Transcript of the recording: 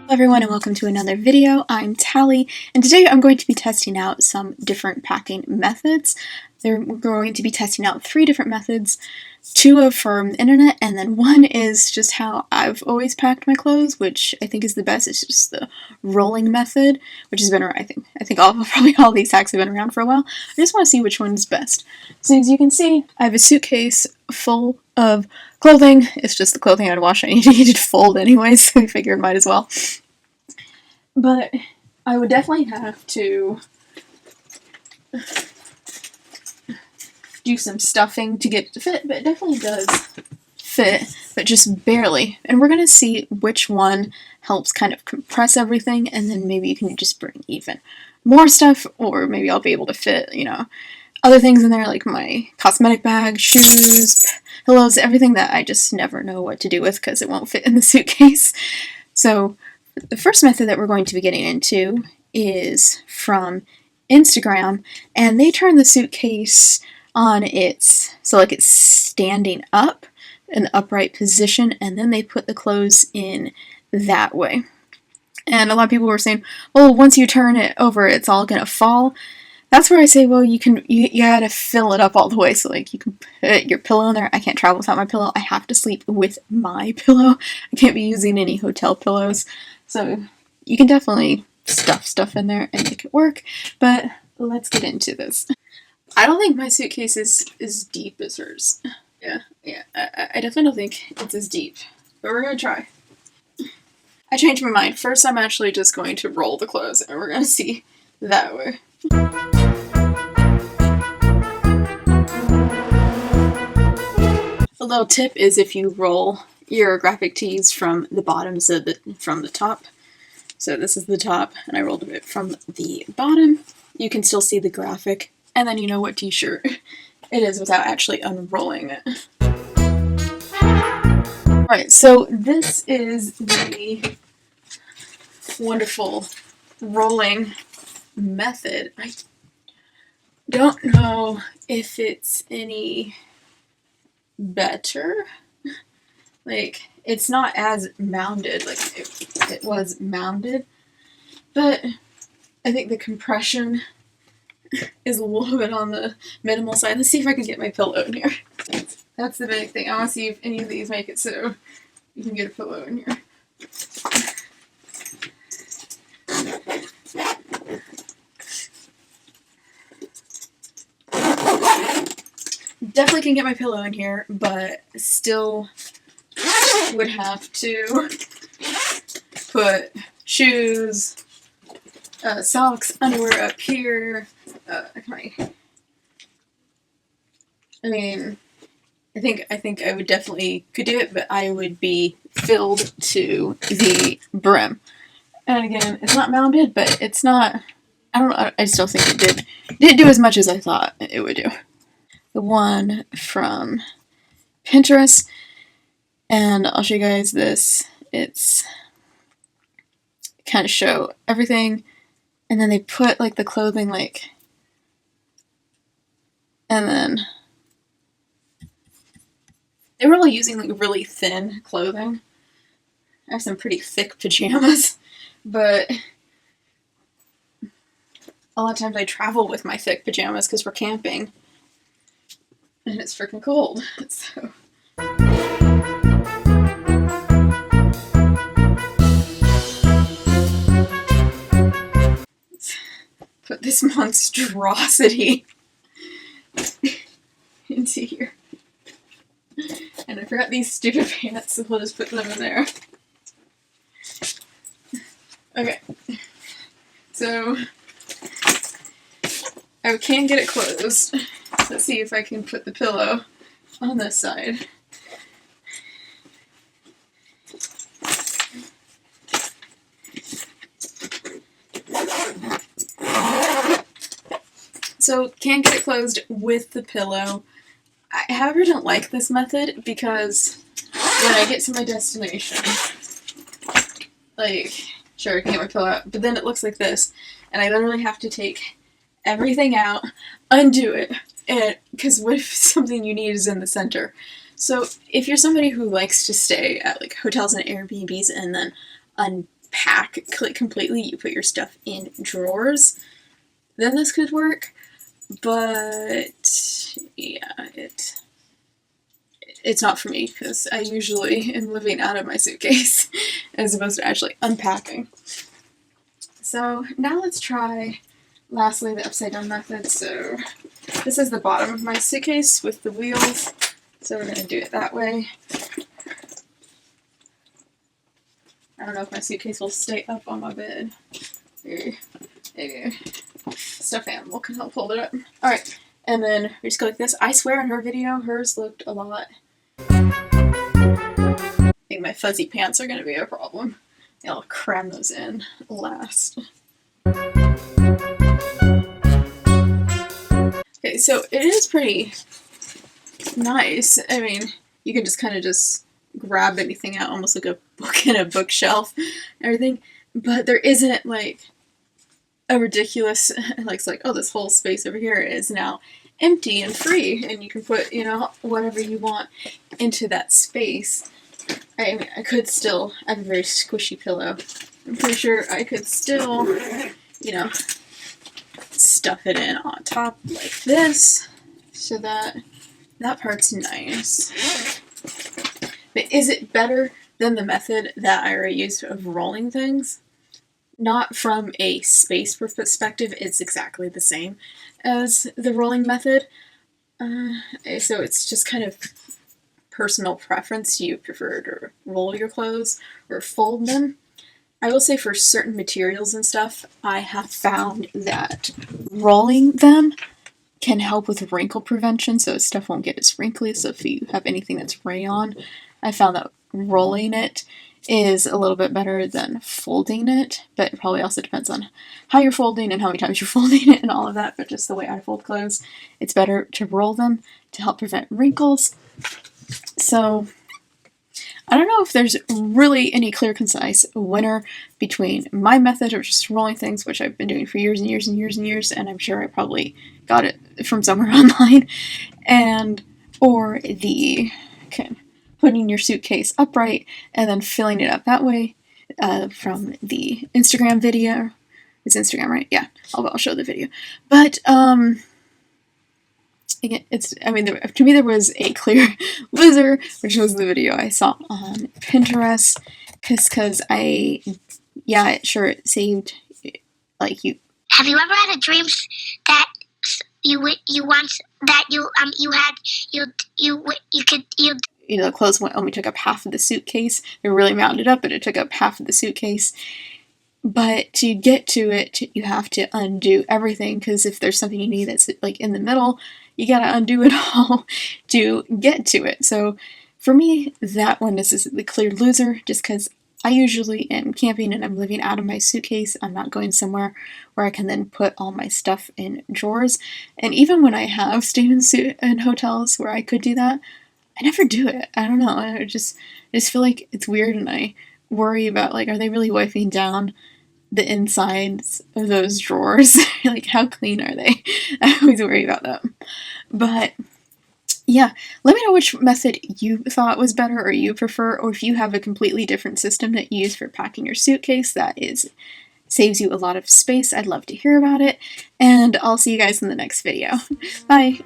Hello everyone and welcome to another video. I'm Tally and today I'm going to be testing out some different packing methods. We're going to be testing out 3 different methods. 2 are from the internet and then 1 is just how I've always packed my clothes, which I think is the best. It's just the rolling method, which has been around, I think probably all these hacks have been around for a while. I just want to see which one's best. So as you can see, I have a suitcase full of clothing. It's just the clothing I'd wash. I needed to fold anyways, so I figured might as well. But I would definitely have to do some stuffing to get it to fit, but it definitely does fit, but just barely. And we're going to see which one helps kind of compress everything, and then maybe you can just bring even more stuff, or maybe I'll be able to fit, other things in there, like my cosmetic bag, shoes, pillows, everything that I just never know what to do with because it won't fit in the suitcase. So the first method that we're going to be getting into is from Instagram, and they turn the suitcase on it's standing up in the upright position, and then they put the clothes in that way. And a lot of people were saying, well, once you turn it over, it's all gonna fall. That's where I say, well, you gotta fill it up all the way, so you can put your pillow in there. I can't travel without my pillow. I have to sleep with my pillow. I can't be using any hotel pillows. So you can definitely stuff stuff in there and make it work, but let's get into this. I don't think my suitcase is as deep as hers. Yeah, I definitely don't think it's as deep, but we're gonna try. I changed my mind. First, I'm actually just going to roll the clothes, and we're gonna see that way. A little tip is if you roll your graphic tees from the bottom, so from the top. So this is the top, and I rolled it from the bottom. You can still see the graphic, and then you know what t-shirt it is without actually unrolling it. Alright, so this is the wonderful rolling method. I don't know if it's any better. It's not as mounded like it was mounded, but I think the compression is a little bit on the minimal side. Let's see if I can get my pillow in here. That's the big thing. I want to see if any of these make it so you can get a pillow in here. Definitely can get my pillow in here, but still would have to put shoes, socks, underwear up here. I think I would definitely could do it, but I would be filled to the brim. And again, it's not mounded, but it's not. I don't know. I still think it didn't do as much as I thought it would do. The one from Pinterest, and I'll show you guys this. It's kind of show everything, and then they put the clothing and then they were all using really thin clothing. I have some pretty thick pajamas, but a lot of times I travel with my thick pajamas because we're camping. And it's freaking cold, so. Put this monstrosity into here. And I forgot these stupid pants, so we'll just put them in there. Okay. So, I can get it closed. Let's see if I can put the pillow on this side. So, can't get it closed with the pillow. I, however, don't like this method because when I get to my destination, sure, I can get my pillow out, but then it looks like this, and I literally have to take everything out, undo it, and because what if something you need is in the center? So if you're somebody who likes to stay at hotels and Airbnbs and then pack completely, you put your stuff in drawers, then this could work. But yeah, it's not for me because I usually am living out of my suitcase as opposed to actually unpacking. So now let's try, lastly, the upside down method. So this is the bottom of my suitcase with the wheels. So we're going to do it that way. I don't know if my suitcase will stay up on my bed. Maybe stuffed animal can help hold it up. Alright, and then we just go like this. I swear in her video, hers looked a lot. I think my fuzzy pants are going to be a problem. I'll cram those in last. Okay, so it is pretty nice. I mean, you can just kind of just grab anything out, almost like a book in a bookshelf and everything. But there isn't like a ridiculous, like, it's like, oh, this whole space over here is now empty and free, and you can put, you know, whatever you want into that space. I mean, I could still, I have a very squishy pillow. I'm pretty sure I could still, you know, stuff it in on top like this, so that that part's nice. But is it better than the method that I already used of rolling things? Not from a space perspective, it's exactly the same as the rolling method. So it's just kind of personal preference. Do you prefer to roll your clothes or fold them? I will say for certain materials and stuff, I have found that rolling them can help with wrinkle prevention, so stuff won't get as wrinkly. So if you have anything that's rayon, I found that rolling it is a little bit better than folding it, but it probably also depends on how you're folding and how many times you're folding it and all of that. But just the way I fold clothes, it's better to roll them to help prevent wrinkles. So I don't know if there's really any clear, concise winner between my method of just rolling things, which I've been doing for years and years and years and years, and I'm sure I probably got it from somewhere online, and or the putting your suitcase upright and then filling it up that way from the Instagram video. It's Instagram, right? Yeah, I'll show the video. But again, to me there was a clear loser, which was the video I saw on Pinterest, because it saved, like, you. Have you ever had a dream that you the clothes only took up half of the suitcase. They're really mounted up, but it took up half of the suitcase. But to get to it, you have to undo everything, because if there's something you need that's like in the middle, you gotta undo it all to get to it. So for me, that one is the clear loser, just because I usually am camping and I'm living out of my suitcase. I'm not going somewhere where I can then put all my stuff in drawers. And even when I have stayed in hotels where I could do that, I never do it. I don't know. I just feel like it's weird, and I worry about, like, are they really wiping down the insides of those drawers? Like, how clean are they? I always worry about them. But yeah, let me know which method you thought was better or you prefer, or if you have a completely different system that you use for packing your suitcase that saves you a lot of space. I'd love to hear about it, and I'll see you guys in the next video. Bye!